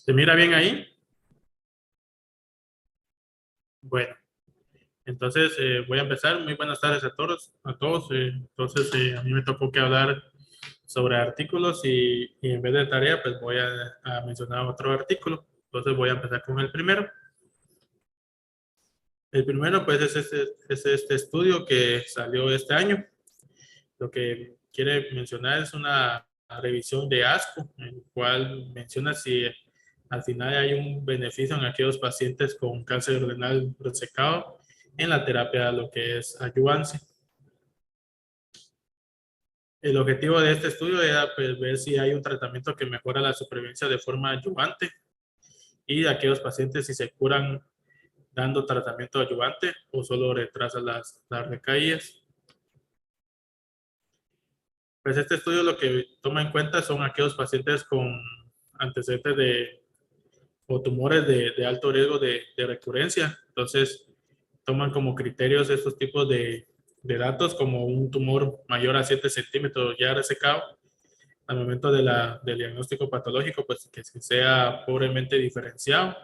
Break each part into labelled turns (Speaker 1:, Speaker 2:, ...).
Speaker 1: ¿Se mira bien ahí? Bueno, entonces voy a empezar. Muy buenas tardes a todos. A mí me tocó que hablar sobre artículos y en vez de tarea, pues voy a mencionar otro artículo. Entonces voy a empezar con el primero. El primero, pues, es este estudio que salió este año. Lo que quiere mencionar es una revisión de ASCO, en el cual menciona si al final hay un beneficio en aquellos pacientes con cáncer renal resecado en la terapia, lo que es adyuvancia. El objetivo de este estudio era pues, ver si hay un tratamiento que mejora la supervivencia de forma adyuvante y de aquellos pacientes si se curan dando tratamiento adyuvante o solo retrasa las recaídas. Pues este estudio lo que toma en cuenta son aquellos pacientes con antecedentes o tumores de alto riesgo de recurrencia. Entonces, toman como criterios estos tipos de datos como un tumor mayor a 7 centímetros ya resecado al momento del diagnóstico patológico, pues que sea pobremente diferenciado,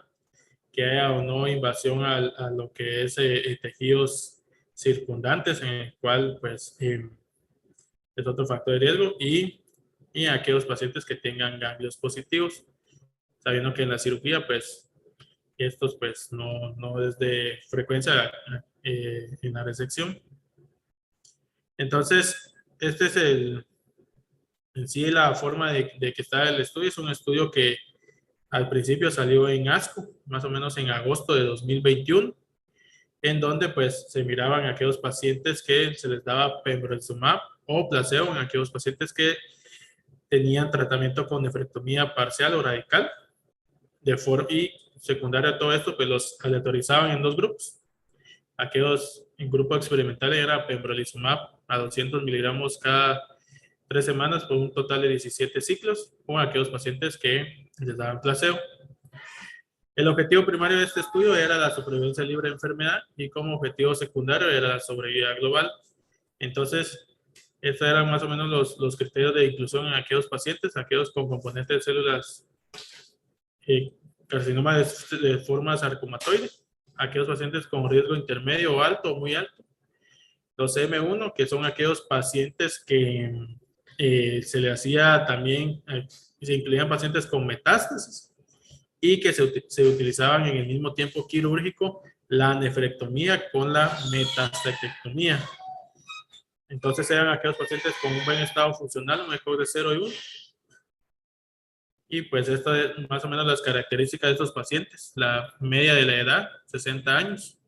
Speaker 1: que haya o no invasión a lo que es tejidos circundantes, en el cual pues es otro factor de riesgo, y aquellos pacientes que tengan ganglios positivos, sabiendo que en la cirugía pues estos pues no es de frecuencia en la resección. Entonces, este es en sí la forma de que está el estudio. Es un estudio que al principio salió en ASCO, más o menos en agosto de 2021, en donde pues se miraban aquellos pacientes que se les daba pembrolizumab o placebo en aquellos pacientes que tenían tratamiento con nefrectomía parcial o radical y secundario a todo esto, pues los aleatorizaban en dos grupos. Aquellos en grupo experimental era pembrolizumab a 200 miligramos cada 3 semanas por un total de 17 ciclos, con aquellos pacientes que les daban placebo. El objetivo primario de este estudio era la supervivencia libre de enfermedad y como objetivo secundario era la sobrevida global. Entonces, estos eran más o menos los criterios de inclusión en aquellos pacientes, aquellos con componentes de células carcinoma de forma sarcomatoide, aquellos pacientes con riesgo intermedio o alto o muy alto, los M1, que son aquellos pacientes que se le hacía también, se incluían pacientes con metástasis y que se utilizaban en el mismo tiempo quirúrgico la nefrectomía con la metastectomía. Entonces eran aquellos pacientes con un buen estado funcional, un mejor de 0 y 1. Y pues esto es más o menos las características de estos pacientes. La media de la edad, 60 años.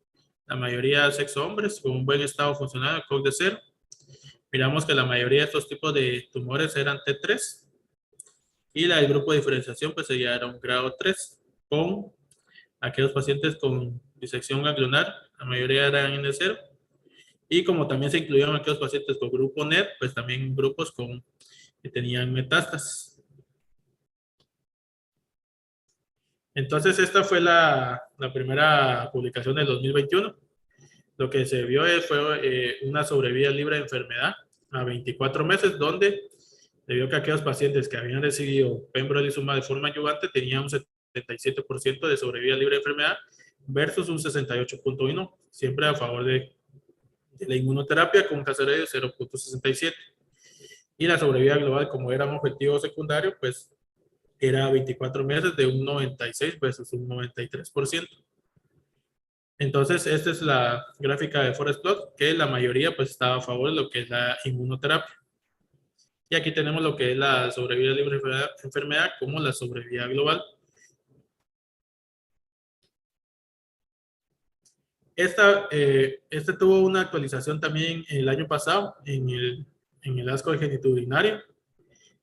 Speaker 1: La mayoría sexo hombres con un buen estado funcional, COG de 0. Miramos que la mayoría de estos tipos de tumores eran T3. Y el grupo de diferenciación pues ya era un grado 3 con aquellos pacientes con disección ganglionar, la mayoría eran N0. Y como también se incluían aquellos pacientes con grupo NET, pues también grupos que tenían metástasis. Entonces, esta fue la primera publicación del 2021. Lo que se vio fue una sobrevida libre de enfermedad a 24 meses, donde se vio que aquellos pacientes que habían recibido pembrolizumab de forma adyuvante tenían un 77% de sobrevida libre de enfermedad versus un 68.1, siempre a favor de la inmunoterapia con un hazard de 0.67. Y la sobrevida global, como era un objetivo secundario, pues era 24 meses de un 96 versus un 93%. Entonces, esta es la gráfica de Forest Plot, que la mayoría pues estaba a favor de lo que es la inmunoterapia. Y aquí tenemos lo que es la sobrevida libre de enfermedad como la sobrevida global. Esta tuvo una actualización también el año pasado en el ASCO de genitourinario,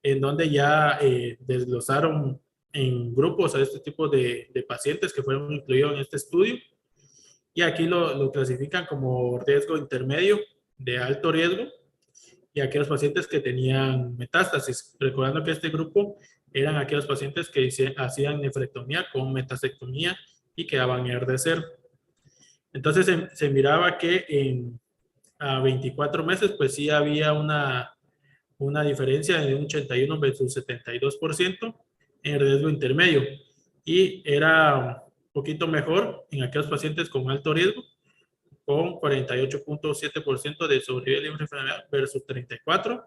Speaker 1: en donde ya desglosaron en grupos a este tipo de pacientes que fueron incluidos en este estudio. Y aquí lo clasifican como riesgo intermedio de alto riesgo y aquellos pacientes que tenían metástasis. Recordando que este grupo eran aquellos pacientes que hacían nefrectomía con metastectomía y quedaban en RD0. Entonces se miraba que a 24 meses pues sí había una diferencia de un 81 versus 72% en riesgo intermedio. y era un poquito mejor en aquellos pacientes con alto riesgo, con 48.7% de sobrevida libre de enfermedad versus 34%,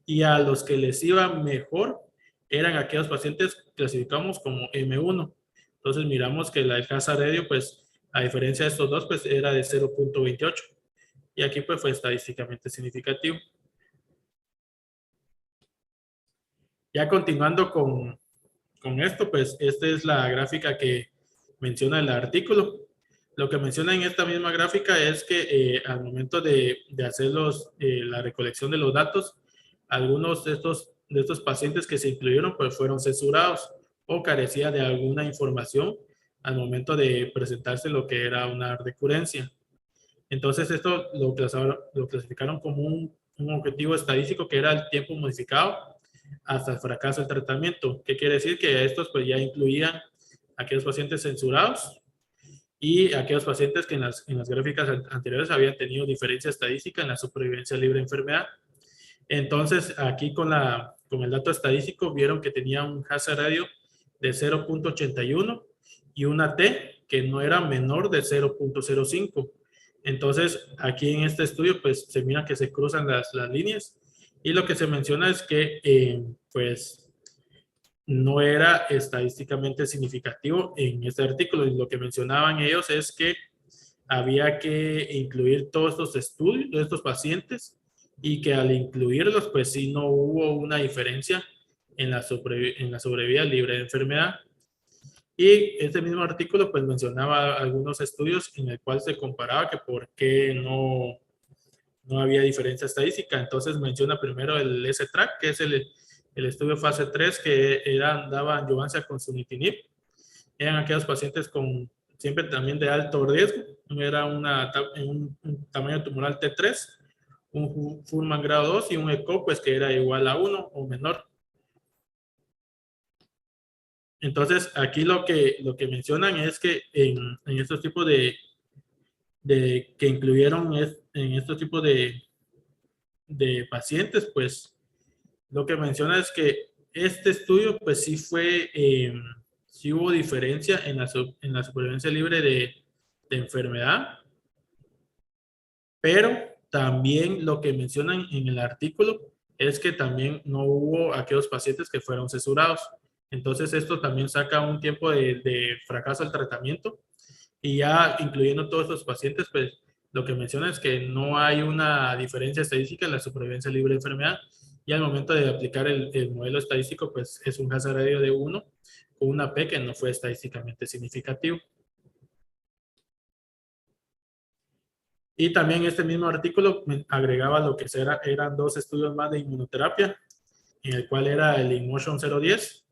Speaker 1: y a los que les iba mejor eran aquellos pacientes que clasificamos como M1. Entonces miramos que la hazard ratio, pues a diferencia de estos dos, pues era de 0.28, y aquí pues fue estadísticamente significativo. Ya continuando con esto, pues esta es la gráfica que menciona el artículo. Lo que menciona en esta misma gráfica es que al momento de hacer la recolección de los datos, algunos de estos pacientes que se incluyeron pues fueron censurados o carecía de alguna información al momento de presentarse lo que era una recurrencia. Entonces esto lo clasificaron como un objetivo estadístico que era el tiempo modificado hasta el fracaso del tratamiento. ¿Qué quiere decir? Que estos pues ya incluían aquellos pacientes censurados y aquellos pacientes que en las gráficas anteriores habían tenido diferencia estadística en la supervivencia libre de enfermedad. Entonces, aquí con el dato estadístico vieron que tenía un hazard ratio de 0.81 y una T que no era menor de 0.05. Entonces, aquí en este estudio, pues se mira que se cruzan las líneas, y lo que se menciona es que, pues, no era estadísticamente significativo en este artículo. Y lo que mencionaban ellos es que había que incluir todos estos estudios, de estos pacientes, y que al incluirlos, pues sí no hubo una diferencia en la sobrevida libre de enfermedad. Y este mismo artículo pues mencionaba algunos estudios en el cual se comparaba que por qué no había diferencia estadística. Entonces menciona primero el S-TRACK, que es el estudio fase 3 que daba adjuvancia con sunitinib. Eran aquellos pacientes con siempre también de alto riesgo. Era un tamaño tumoral T3, un Fuhrman grado 2 y un ECO pues que era igual a 1 o menor. Entonces aquí lo que mencionan es que en estos tipos que incluyeron en estos tipos de pacientes, pues lo que menciona es que este estudio pues sí sí hubo diferencia en en la supervivencia libre de enfermedad, pero también lo que mencionan en el artículo es que también no hubo aquellos pacientes que fueron censurados. Entonces esto también saca un tiempo de fracaso al tratamiento, y ya incluyendo todos estos pacientes, pues lo que menciona es que no hay una diferencia estadística en la supervivencia libre de enfermedad, y al momento de aplicar el modelo estadístico, pues es un hazard ratio de 1 con una P que no fue estadísticamente significativo. Y también este mismo artículo agregaba lo que eran dos estudios más de inmunoterapia, en el cual era el InMotion 010,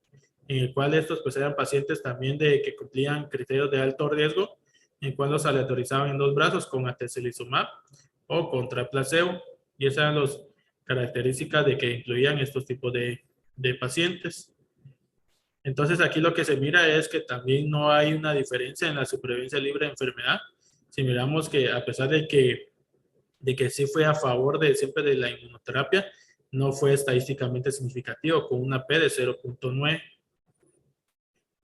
Speaker 1: en el cual estos pues eran pacientes también que cumplían criterios de alto riesgo, en el cual los aleatorizaban en dos brazos con atezolizumab o contra placebo, y esas eran las características de que incluían estos tipos de pacientes. Entonces aquí lo que se mira es que también no hay una diferencia en la supervivencia libre de enfermedad. Si miramos que a pesar de que sí fue a favor de siempre de la inmunoterapia, no fue estadísticamente significativo, con una P de 0.9.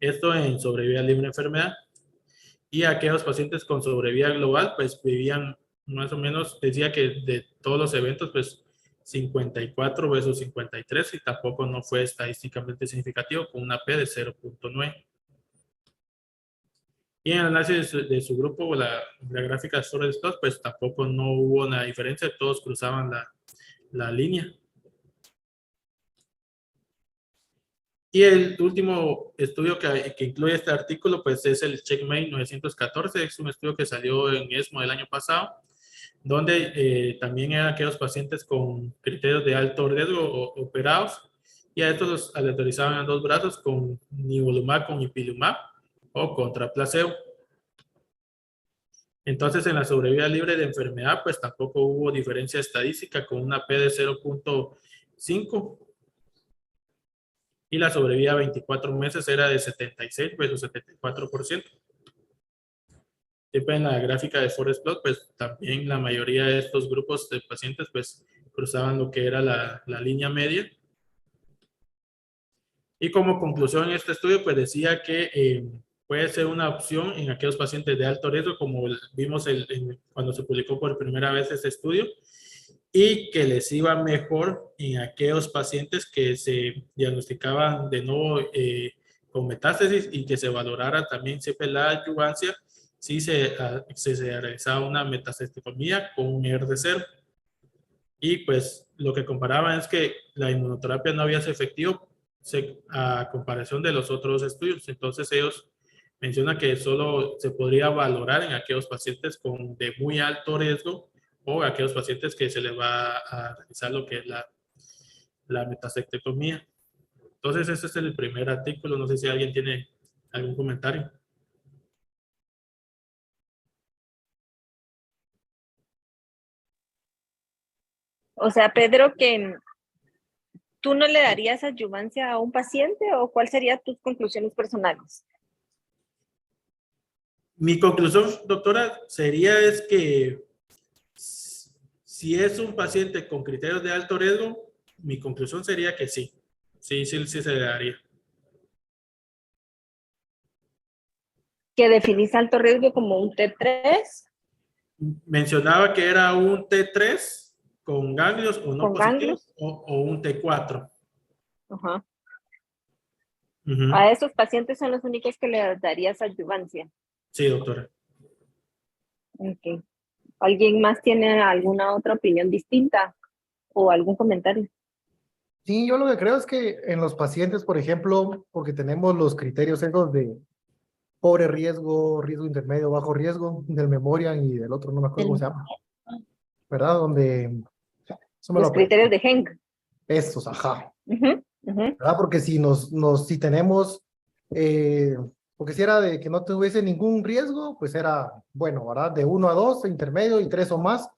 Speaker 1: Esto en sobrevida libre de enfermedad. Y aquellos pacientes con sobrevida global, pues vivían más o menos, decía que de todos los eventos, pues 54 versus 53, y tampoco no fue estadísticamente significativo, con una P de 0.9. Y en el análisis de su grupo, la gráfica de Storage Plus, pues tampoco no hubo una diferencia, todos cruzaban la línea. Y el último estudio que incluye este artículo, pues es el Checkmate 914, es un estudio que salió en ESMO el año pasado, donde también eran aquellos pacientes con criterios de alto riesgo operados, y a estos los aleatorizaban en dos brazos con nivolumab con ipilimumab o contra placebo. Entonces, en la sobrevida libre de enfermedad, pues tampoco hubo diferencia estadística, con una P de 0.5, y la sobrevida a 24 meses era de 76 versus 74%. Siempre en la gráfica de Forest Plot, pues también la mayoría de estos grupos de pacientes pues cruzaban lo que era la línea media. Y como conclusión en este estudio, pues decía que puede ser una opción en aquellos pacientes de alto riesgo, como vimos cuando se publicó por primera vez este estudio, y que les iba mejor en aquellos pacientes que se diagnosticaban de nuevo con metástasis y que se valorara también siempre la adyuvancia si se realizaba una metastectomía con un ER de 0. Y pues lo que comparaban es que la inmunoterapia no había sido efectivo a comparación de los otros estudios. Entonces ellos mencionan que solo se podría valorar en aquellos pacientes de muy alto riesgo o aquellos pacientes que se les va a realizar lo que es la metastectomía. Entonces ese es el primer artículo. No sé si alguien tiene algún comentario.
Speaker 2: O sea, Pedro, que tú no le darías adyuvancia a un paciente, ¿o cuáles serían tus conclusiones personales?
Speaker 1: Mi conclusión, doctora, sería es que si es un paciente con criterios de alto riesgo, mi conclusión sería que sí. Sí, sí, sí se le daría.
Speaker 2: Que definís alto riesgo como un T3
Speaker 1: Mencionaba que era un T3 con ganglios o no
Speaker 2: con
Speaker 1: positivos
Speaker 2: ganglios.
Speaker 1: o un T4.
Speaker 2: Ajá.
Speaker 1: Ujú.
Speaker 2: A esos pacientes son los únicos que le darías adyuvancia.
Speaker 1: Sí, doctora.
Speaker 2: Okay. ¿Alguien más tiene alguna otra opinión distinta o algún comentario?
Speaker 3: Sí, yo lo que creo es que en los pacientes, por ejemplo, porque tenemos los criterios esos de pobre riesgo, riesgo intermedio, bajo riesgo, del Memorial y del otro, no me acuerdo cómo se llama, ¿verdad? Donde, eso me lo
Speaker 2: Los
Speaker 3: aprendí.
Speaker 2: criterios de Henk.
Speaker 3: Estos, ajá,
Speaker 2: Uh-huh, uh-huh.
Speaker 3: ¿verdad? Porque si tenemos, porque si era de que no tuviese ningún riesgo, pues era, bueno, ¿verdad? De 1 a 2, intermedio, y 3 o más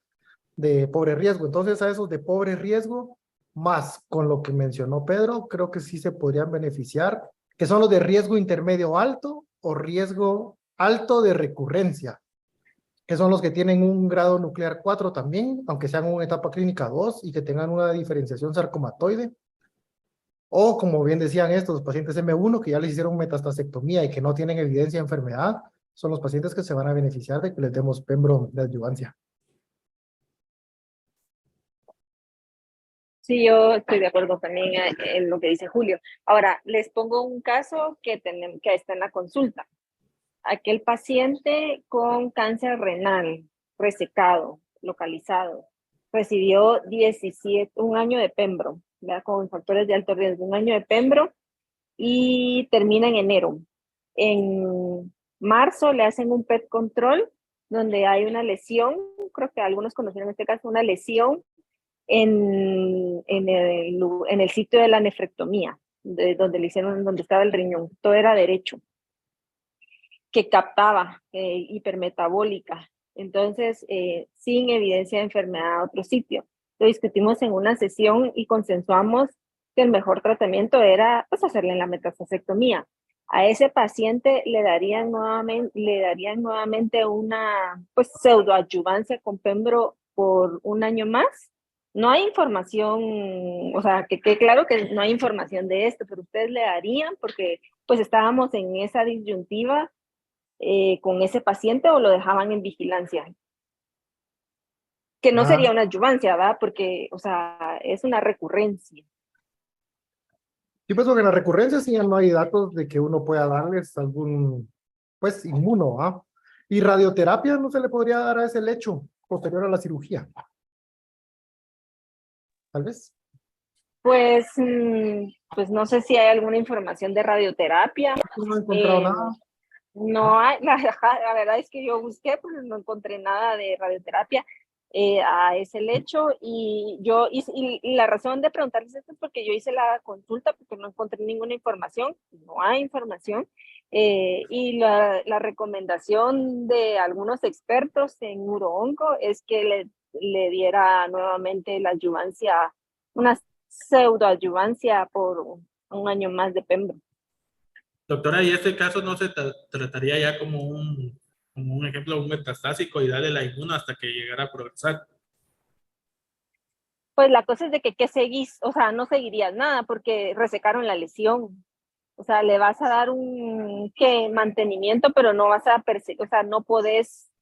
Speaker 3: de pobre riesgo. Entonces a esos de pobre riesgo, más con lo que mencionó Pedro, creo que sí se podrían beneficiar, que son los de riesgo intermedio alto o riesgo alto de recurrencia, que son los que tienen un grado nuclear 4 también, aunque sean una etapa clínica 2 y que tengan una diferenciación sarcomatoide. O como bien decían estos pacientes M1 que ya les hicieron metastastectomía y que no tienen evidencia de enfermedad, son los pacientes que se van a beneficiar de que les demos pembro de adyuvancia.
Speaker 2: Sí, yo estoy de acuerdo también en lo que dice Julio. Ahora, les pongo un caso que está en la consulta. Aquel paciente con cáncer renal resecado, localizado, recibió un año de pembro, ¿verdad? Con factores de alto riesgo, un año de pembro, y termina en enero. En marzo le hacen un PET control donde hay una lesión, creo que algunos conocieron en este caso, una lesión en el sitio de la nefrectomía, donde le hicieron, donde estaba el riñón, todo era derecho, que captaba hipermetabólica, entonces sin evidencia de enfermedad a otro sitio. Lo discutimos en una sesión y consensuamos que el mejor tratamiento era pues hacerle la metastacectomía. A ese paciente le darían nuevamente una pues pseudoadyuvancia con pembro por un año más. No hay información, o sea, que claro que no hay información de esto, pero ustedes le darían porque pues estábamos en esa disyuntiva con ese paciente, o lo dejaban en vigilancia. Que no
Speaker 3: Ah,
Speaker 2: sería una adyuvancia, ¿verdad? Porque, o sea, es una recurrencia.
Speaker 3: sí, pues porque en la recurrencia sí ya no hay datos de que uno pueda darles algún, pues, inmuno, ¿ah? Y radioterapia no se le podría dar a ese lecho posterior a la cirugía, tal vez.
Speaker 2: Pues, pues no sé si hay alguna información de radioterapia.
Speaker 3: No he encontrado nada.
Speaker 2: No hay, la verdad es que yo busqué, pero no encontré nada de radioterapia a ese lecho, y la razón de preguntarles esto es porque yo hice la consulta porque no encontré ninguna información, no hay información, y la recomendación de algunos expertos en uroonco es que le diera nuevamente la adyuvancia, una pseudoadyuvancia por un año más de pembro.
Speaker 1: Doctora, ¿y este caso no se trataría ya como un ejemplo, un metastásico y darle la inmuna hasta que llegara a progresar?
Speaker 2: Pues la cosa es de que, ¿qué seguís? O sea, no seguirías nada porque resecaron la lesión. O sea, le vas a dar un mantenimiento, pero no vas a perseguir, o sea, no podés